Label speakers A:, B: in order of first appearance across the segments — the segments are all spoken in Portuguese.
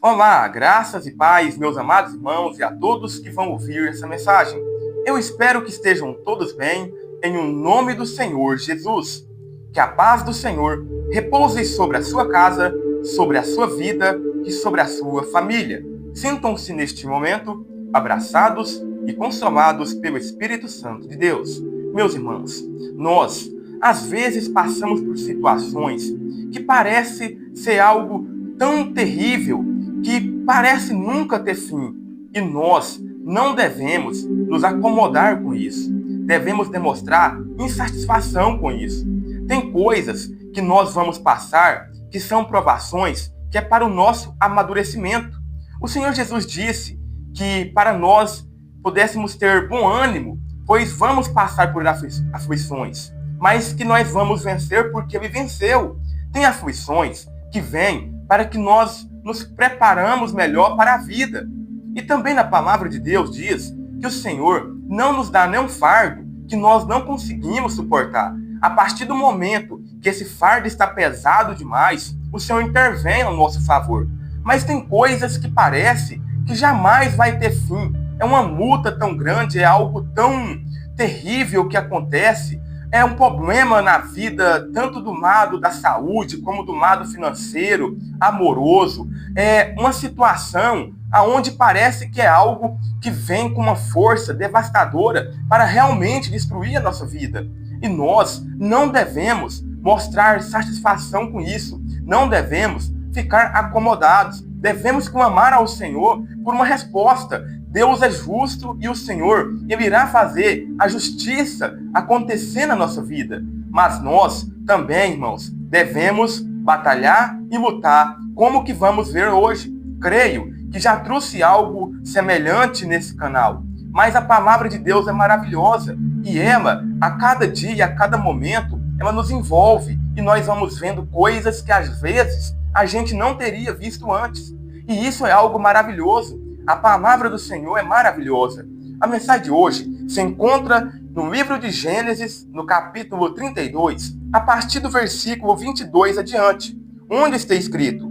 A: Olá, graças e paz, meus amados irmãos e a todos que vão ouvir essa mensagem. Eu espero que estejam todos bem, em o nome do Senhor Jesus. Que a paz do Senhor repouse sobre a sua casa, sobre a sua vida e sobre a sua família. Sintam-se neste momento abraçados e consolados pelo Espírito Santo de Deus. Meus irmãos, nós às vezes passamos por situações que parece ser algo tão terrível que parece nunca ter fim. E nós não devemos nos acomodar com isso. Devemos demonstrar insatisfação com isso. Tem coisas que nós vamos passar que são provações que é para o nosso amadurecimento. O Senhor Jesus disse que para nós pudéssemos ter bom ânimo, pois vamos passar por aflições, mas que nós vamos vencer porque Ele venceu. Tem aflições que vêm para que nós nos preparamos melhor para a vida. E também na palavra de Deus diz que o Senhor não nos dá nenhum fardo que nós não conseguimos suportar. A partir do momento que esse fardo está pesado demais, o Senhor intervém ao nosso favor. Mas tem coisas que parece que jamais vai ter fim. É uma multa tão grande, é algo tão terrível que acontece. É um problema na vida, tanto do lado da saúde, como do lado financeiro, amoroso. É uma situação onde parece que é algo que vem com uma força devastadora para realmente destruir a nossa vida. E nós não devemos mostrar satisfação com isso. Não devemos ficar acomodados. Devemos clamar ao Senhor por uma resposta. Deus é justo e o Senhor, Ele irá fazer a justiça acontecer na nossa vida. Mas nós também, irmãos, devemos batalhar e lutar, como que vamos ver hoje. Creio que já trouxe algo semelhante nesse canal. Mas a palavra de Deus é maravilhosa e ela, a cada dia, a cada momento, ela nos envolve e nós vamos vendo coisas que às vezes a gente não teria visto antes. E isso é algo maravilhoso. A palavra do Senhor é maravilhosa. A mensagem de hoje se encontra no livro de Gênesis, no capítulo 32, a partir do versículo 22 adiante, onde está escrito: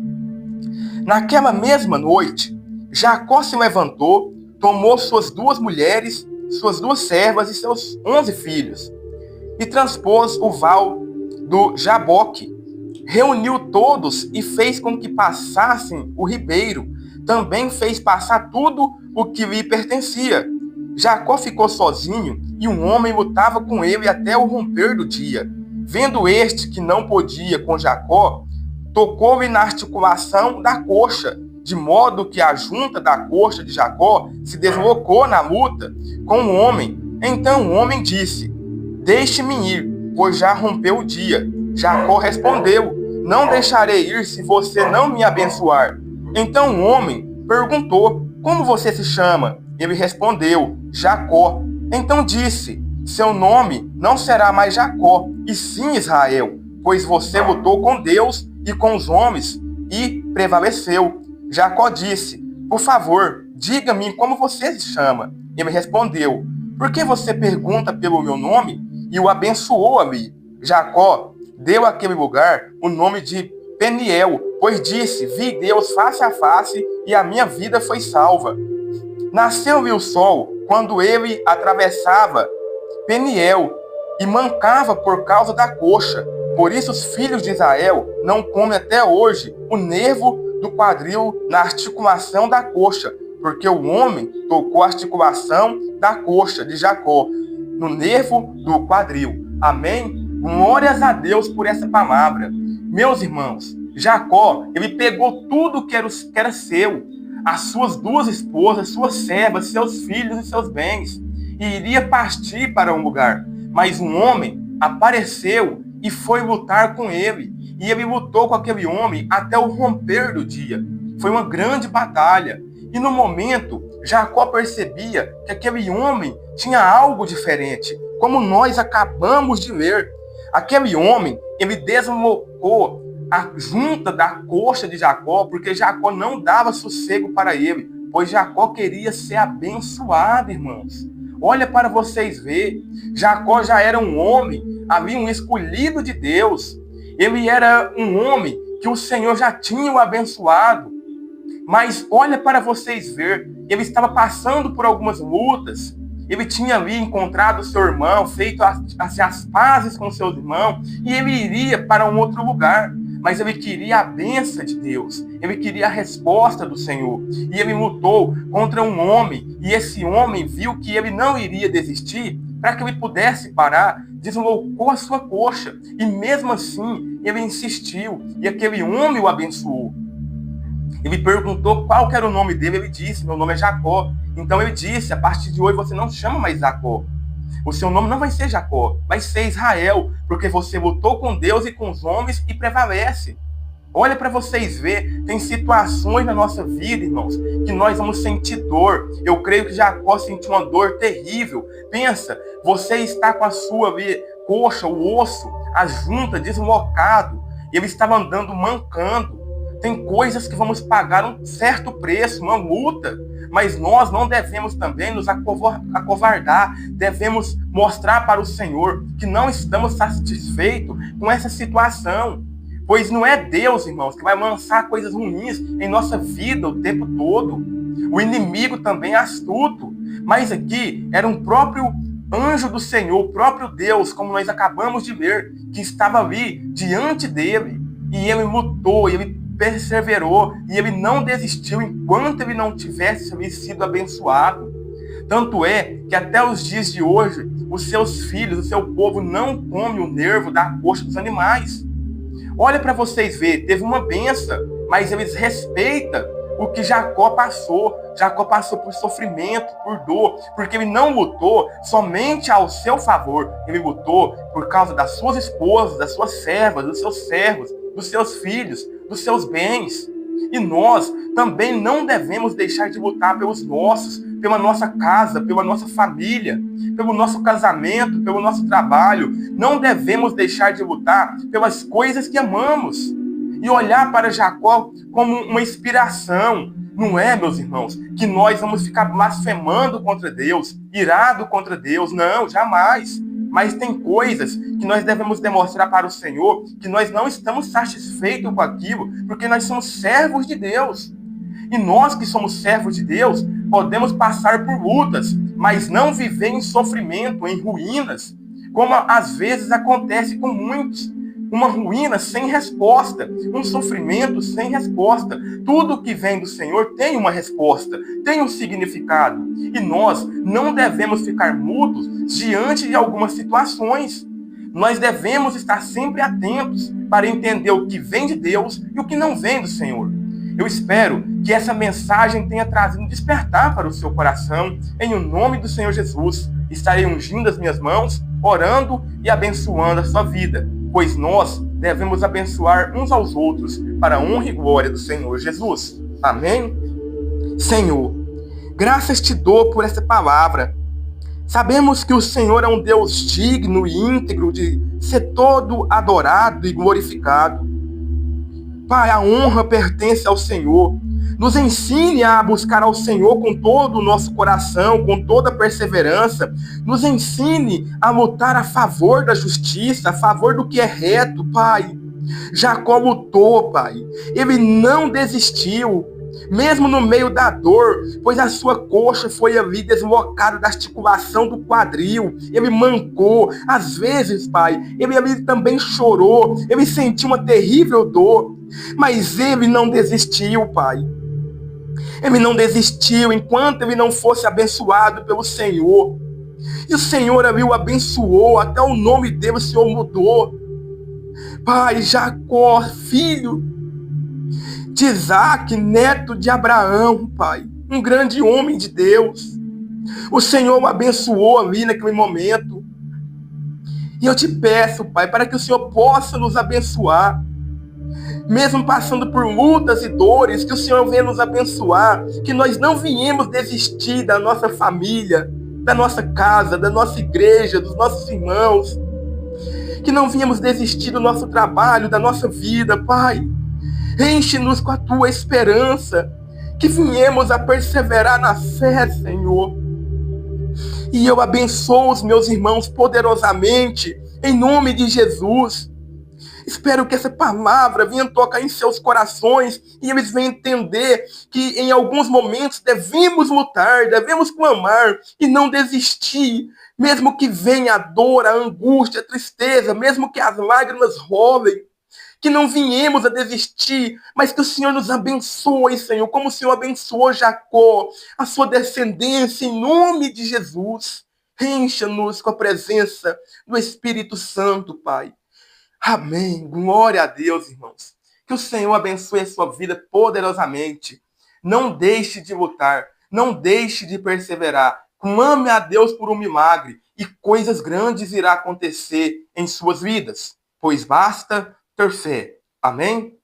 A: Naquela mesma noite, Jacó se levantou, tomou suas 2 mulheres, suas 2 servas e seus 11 filhos, e transpôs o val do Jaboque. Reuniu todos e fez com que passassem o ribeiro. Também fez passar tudo o que lhe pertencia. Jacó ficou sozinho e um homem lutava com ele até o romper do dia. Vendo este que não podia com Jacó, tocou-lhe na articulação da coxa, de modo que a junta da coxa de Jacó se deslocou na luta com o homem. Então o homem disse: Deixe-me ir, pois já rompeu o dia. Jacó respondeu: Não deixarei ir se você não me abençoar. Então o homem perguntou: Como você se chama? Ele respondeu: Jacó. Então disse: Seu nome não será mais Jacó, e sim Israel, pois você lutou com Deus e com os homens e prevaleceu. Jacó disse: Por favor, diga-me como você se chama. Ele respondeu: Por que você pergunta pelo meu nome? E o abençoou ali. Jacó deu àquele lugar o nome de Peniel, pois disse: Vi Deus face a face e a minha vida foi salva. Nasceu-lhe o sol quando ele atravessava Peniel e mancava por causa da coxa. Por isso os filhos de Israel não comem até hoje o nervo do quadril na articulação da coxa, porque o homem tocou a articulação da coxa de Jacó, no nervo do quadril. Amém? Glórias a Deus por essa palavra. Meus irmãos, Jacó, ele pegou tudo que era seu, as suas 2 esposas, suas servas, seus filhos e seus bens, e iria partir para um lugar. Mas um homem apareceu e foi lutar com ele, e ele lutou com aquele homem até o romper do dia. Foi uma grande batalha, e no momento, Jacó percebia que aquele homem tinha algo diferente, como nós acabamos de ler. Aquele homem, ele deslocou a junta da coxa de Jacó, porque Jacó não dava sossego para ele, pois Jacó queria ser abençoado, irmãos. Olha para vocês verem, Jacó já era um homem, havia um escolhido de Deus. Ele era um homem que o Senhor já tinha o abençoado. Mas olha para vocês ver, ele estava passando por algumas lutas, ele tinha ali encontrado seu irmão, feito as pazes com seus irmãos, e ele iria para um outro lugar. Mas ele queria a bênção de Deus, ele queria a resposta do Senhor. E ele lutou contra um homem, e esse homem viu que ele não iria desistir. Para que ele pudesse parar, deslocou a sua coxa, e mesmo assim ele insistiu, e aquele homem o abençoou. Ele perguntou qual que era o nome dele, ele disse, meu nome é Jacó. Então ele disse, a partir de hoje você não chama mais Jacó. O seu nome não vai ser Jacó, vai ser Israel, porque você lutou com Deus e com os homens e prevalece. Olha para vocês ver, tem situações na nossa vida, irmãos, que nós vamos sentir dor. Eu creio que Jacó sentiu uma dor terrível. Pensa, você está com a sua coxa, o osso, a junta deslocado, e ele estava andando mancando. Tem coisas que vamos pagar um certo preço, uma multa, mas nós não devemos também nos acovardar, devemos mostrar para o Senhor que não estamos satisfeitos com essa situação, pois não é Deus, irmãos, que vai lançar coisas ruins em nossa vida o tempo todo. O inimigo também é astuto, mas aqui era um próprio anjo do Senhor, o próprio Deus, como nós acabamos de ver, que estava ali diante dele, e ele lutou, ele perseverou, e ele não desistiu enquanto ele não tivesse sido abençoado. Tanto é que até os dias de hoje, os seus filhos, o seu povo não come o nervo da coxa dos animais. Olha para vocês verem, teve uma bênção, mas eles respeitam o que Jacó passou. Jacó passou por sofrimento, por dor, porque ele não lutou somente ao seu favor, ele lutou por causa das suas esposas, das suas servas, dos seus servos, dos seus filhos, dos seus bens. E nós também não devemos deixar de lutar pelos nossos, pela nossa casa, pela nossa família, pelo nosso casamento, pelo nosso trabalho. Não devemos deixar de lutar pelas coisas que amamos. E olhar para Jacó como uma inspiração. Não é, meus irmãos, que nós vamos ficar blasfemando contra Deus, irado contra Deus. Não, jamais. Mas tem coisas que nós devemos demonstrar para o Senhor que nós não estamos satisfeitos com aquilo, porque nós somos servos de Deus. E nós que somos servos de Deus, podemos passar por lutas, mas não viver em sofrimento, em ruínas, como às vezes acontece com muitos. Uma ruína sem resposta, um sofrimento sem resposta. Tudo que vem do Senhor tem uma resposta, tem um significado. E nós não devemos ficar mudos diante de algumas situações. Nós devemos estar sempre atentos para entender o que vem de Deus e o que não vem do Senhor. Eu espero que essa mensagem tenha trazido um despertar para o seu coração. Em o nome do Senhor Jesus, estarei ungindo as minhas mãos, orando e abençoando a sua vida, pois nós devemos abençoar uns aos outros para a honra e glória do Senhor Jesus. Amém? Senhor, graças te dou por essa palavra. Sabemos que o Senhor é um Deus digno e íntegro de ser todo adorado e glorificado. Pai, a honra pertence ao Senhor. Nos ensine a buscar ao Senhor com todo o nosso coração, com toda a perseverança. Nos ensine a lutar a favor da justiça, a favor do que é reto, Pai. Jacó lutou, Pai. Ele não desistiu, mesmo no meio da dor, pois a sua coxa foi ali deslocada da articulação do quadril. Ele mancou. Às vezes, Pai, ele ali também chorou. Ele sentiu uma terrível dor. Mas ele não desistiu, Pai. Ele não desistiu enquanto ele não fosse abençoado pelo Senhor. E o Senhor ali o abençoou, até o nome dele o Senhor mudou. Pai, Jacó, filho de Isaac, neto de Abraão, Pai, um grande homem de Deus. O Senhor o abençoou ali naquele momento. E eu te peço, Pai, para que o Senhor possa nos abençoar. Mesmo passando por lutas e dores, que o Senhor venha nos abençoar, que nós não viemos desistir da nossa família, da nossa casa, da nossa igreja, dos nossos irmãos, que não viemos desistir do nosso trabalho, da nossa vida, Pai. Enche-nos com a tua esperança, que viemos a perseverar na fé, Senhor. E eu abençoo os meus irmãos poderosamente, em nome de Jesus. Espero que essa palavra venha tocar em seus corações e eles venham entender que em alguns momentos devemos lutar, devemos clamar e não desistir. Mesmo que venha a dor, a angústia, a tristeza, mesmo que as lágrimas rolem, que não viemos a desistir, mas que o Senhor nos abençoe, Senhor, como o Senhor abençoou Jacó, a sua descendência, em nome de Jesus. Encha-nos com a presença do Espírito Santo, Pai. Amém. Glória a Deus, irmãos. Que o Senhor abençoe a sua vida poderosamente. Não deixe de lutar, não deixe de perseverar. Clame a Deus por um milagre e coisas grandes irão acontecer em suas vidas, pois basta ter fé. Amém?